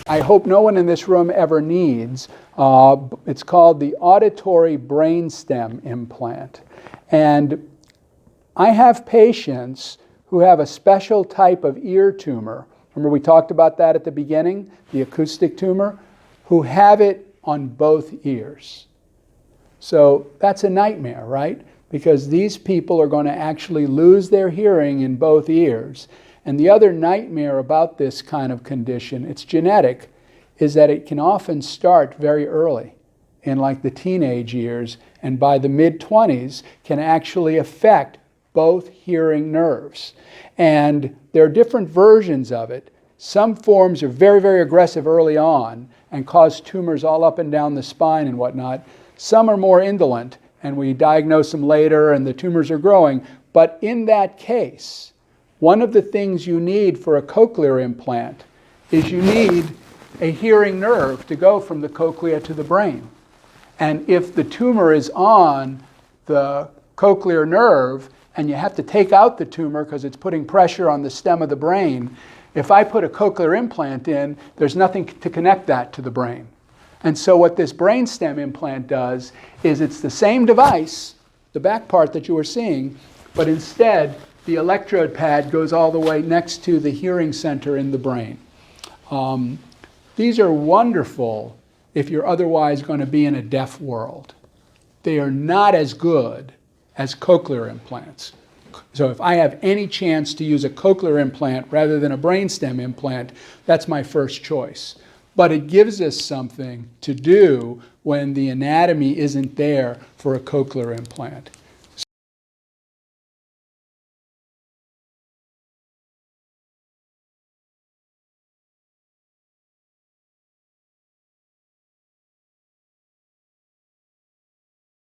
I hope no one in this room ever needs. It's called the Auditory Brain Stem Implant. And I have patients who have a special type of ear tumor. Remember we talked about that at the beginning, the acoustic tumor, who have it on both ears. So that's a nightmare, right? Because these people are going to actually lose their hearing in both ears. And the other nightmare about this kind of condition, it's genetic, is that it can often start very early in like the teenage years, and by the mid-20s can actually affect both hearing nerves. And there are different versions of it. Some forms are very, very aggressive early on and cause tumors all up and down the spine and whatnot. Some are more indolent, and we diagnose them later and the tumors are growing. But in that case, one of the things you need for a cochlear implant is you need a hearing nerve to go from the cochlea to the brain. And if the tumor is on the cochlear nerve and you have to take out the tumor because it's putting pressure on the stem of the brain, if I put a cochlear implant in, there's nothing to connect that to the brain. And so what this brain stem implant does is it's the same device, the back part that you were seeing, but instead the electrode pad goes all the way next to the hearing center in the brain. These are wonderful if you're otherwise going to be in a deaf world. They are not as good as cochlear implants. So if I have any chance to use a cochlear implant rather than a brainstem implant, that's my first choice. But it gives us something to do when the anatomy isn't there for a cochlear implant.